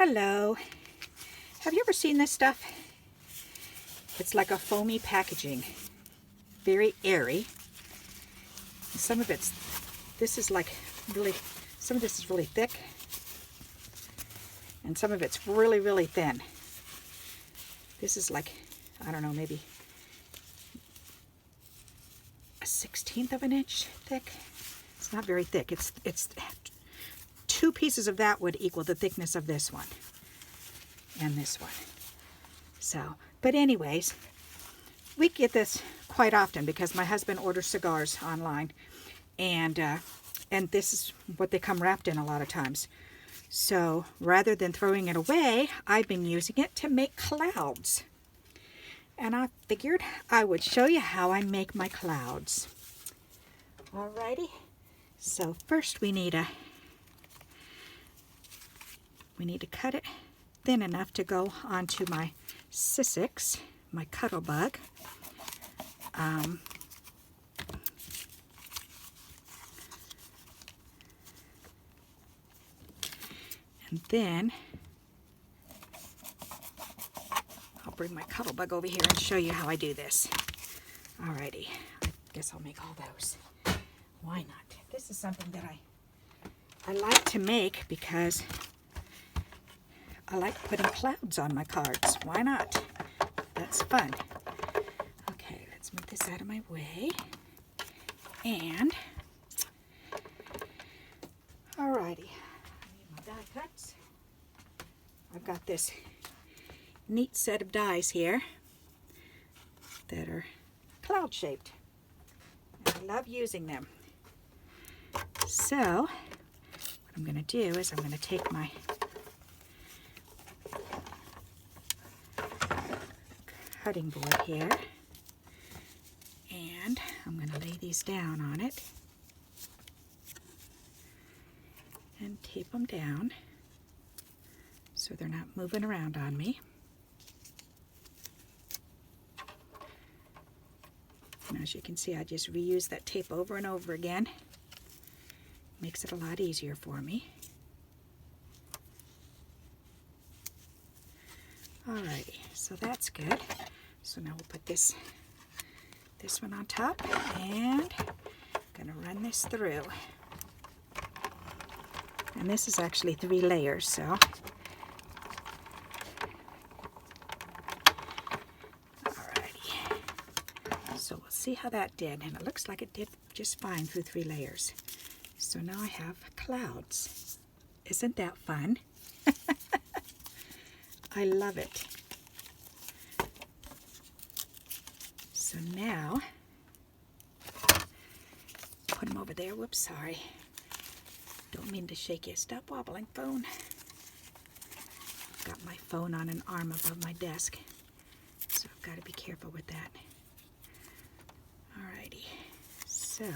Hello. Have you ever seen this stuff? It's like a foamy packaging. Very airy. Some of it's, this is like really, some of this is really thick. And some of it's really, really thin. This is like, I don't know, maybe a 1/16 of an inch thick. It's not very thick. It's 2 pieces of that would equal the thickness of this one and this one. So, but anyways, we get this quite often because my husband orders cigars online, and this is what they come wrapped in a lot of times. So rather than throwing it away, I've been using it to make clouds. And I figured I would show you how I make my clouds. Alrighty. So first we need to cut it thin enough to go onto my Sisyx, my cuddle bug. And then I'll bring my cuddle bug over here and show you how I do this. Alrighty, I guess I'll make all those. Why not? This is something that I like to make because I like putting clouds on my cards. Why not? That's fun. Okay, let's move this out of my way. And, alrighty. I need my die cuts. I've got this neat set of dies here that are cloud shaped. And I love using them. So, what I'm going to do is I'm going to take my cutting board here, and I'm going to lay these down on it and tape them down so they're not moving around on me. And as you can see, I just reuse that tape over and over again. Makes it a lot easier for me. Alrighty, so that's good. So now we'll put this one on top, and I'm gonna run this through. And this is actually 3 layers, so alrighty. So we'll see how that did, and it looks like it did just fine through 3 layers. So now I have clouds. Isn't that fun? I love it. So now, put them over there. Whoops, sorry. Don't mean to shake you. Stop wobbling, phone. Got my phone on an arm above my desk, so I've got to be careful with that. Alrighty, so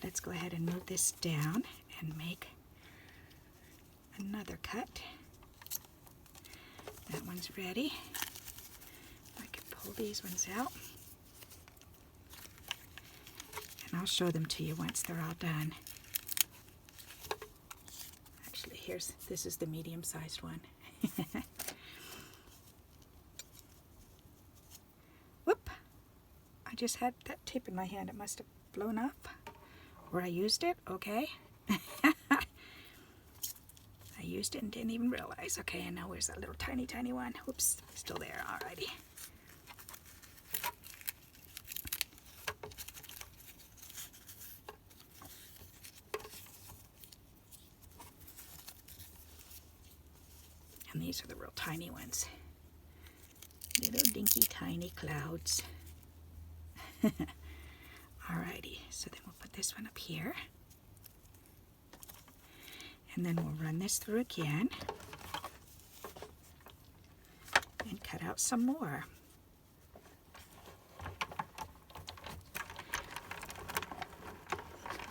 let's go ahead and move this down and make another cut. That one's ready. I can pull these ones out. And I'll show them to you once they're all done. Actually, this is the medium-sized one. Whoop! I just had that tape in my hand. It must have blown up. Or I used it. Okay. I used it and didn't even realize. Okay, and now where's that little tiny, tiny one? Whoops, still there. Alrighty. And these are the real tiny ones. Little dinky tiny clouds. Alrighty, so then we'll put this one up here. And then we'll run this through again and cut out some more.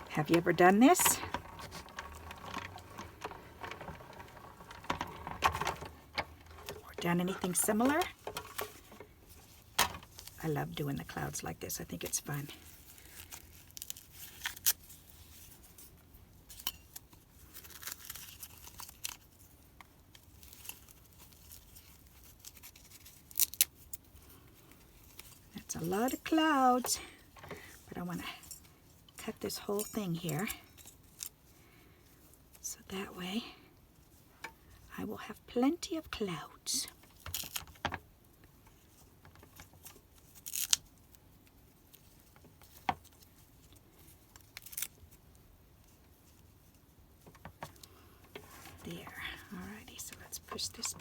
Have you ever done this? Or done anything similar? I love doing the clouds like this. I think it's fun. a lot of clouds, but I want to cut this whole thing here, so that way I will have plenty of clouds. There. Alrighty, so let's push this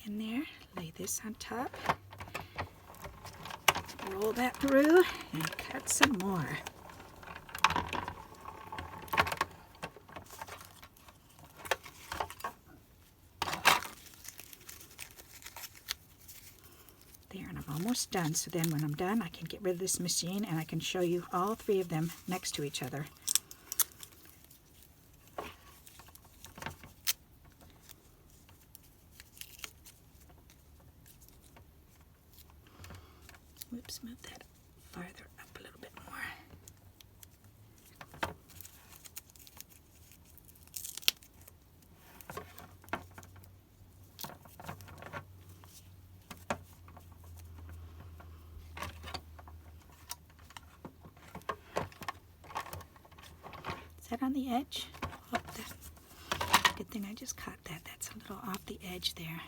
in there, lay this on top, roll that through, and cut some more. There, and I'm almost done, so then when I'm done I can get rid of this machine and I can show you all three of them next to each other. Whoops, move that farther up a little bit more. Is that on the edge? Oh, good thing I just caught that. That's a little off the edge there.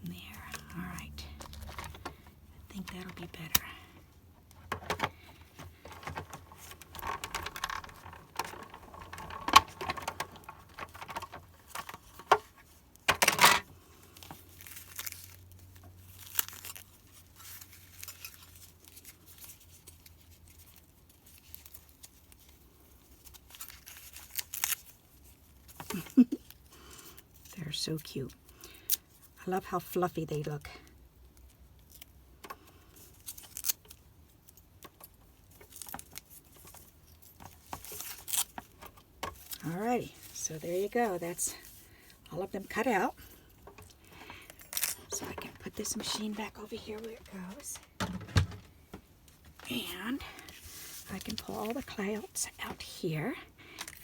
There, all right. I think that'll be better. They're so cute. I love how fluffy they look. Alrighty, so there you go. That's all of them cut out. So I can put this machine back over here where it goes. And I can pull all the clouds out here.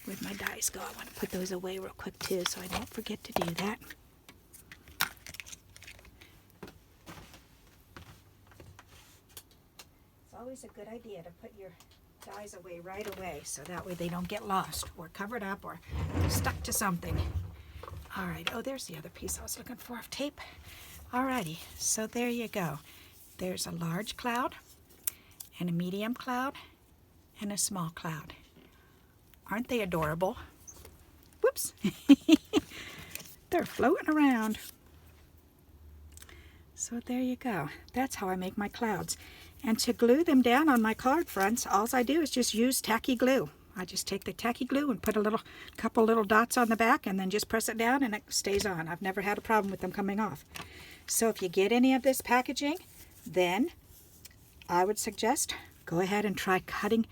Where'd my dies go? I want to put those away real quick too, so I don't forget to do that. It's always a good idea to put your dies away right away, so that way they don't get lost or covered up or stuck to something. All right, oh, there's the other piece I was looking for of tape. Alrighty, so there you go. There's a large cloud and a medium cloud and a small cloud. Aren't they adorable? Whoops. They're floating around. So there you go. That's how I make my clouds. And to glue them down on my card fronts, all I do is just use tacky glue. I just take the tacky glue and put a couple little dots on the back and then just press it down and it stays on. I've never had a problem with them coming off. So if you get any of this packaging, then I would suggest go ahead and try cutting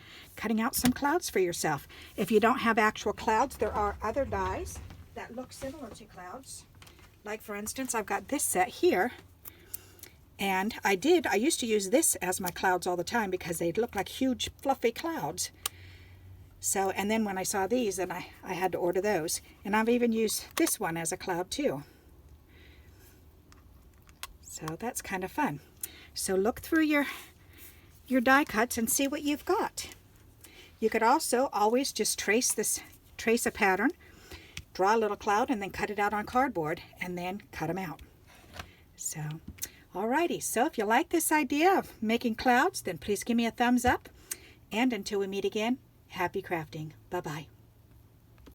out some clouds for yourself. If you don't have actual clouds, there are other dies that look similar to clouds. Like for instance, I've got this set here. And I used to use this as my clouds all the time because they look like huge fluffy clouds. So, and then when I saw these, then I had to order those. And I've even used this one as a cloud too. So that's kind of fun. So look through your die cuts and see what you've got. You could also always just trace a pattern, draw a little cloud, and then cut it out on cardboard, and then cut them out. So, alrighty. So if you like this idea of making clouds, then please give me a thumbs up. And until we meet again, happy crafting. Bye-bye.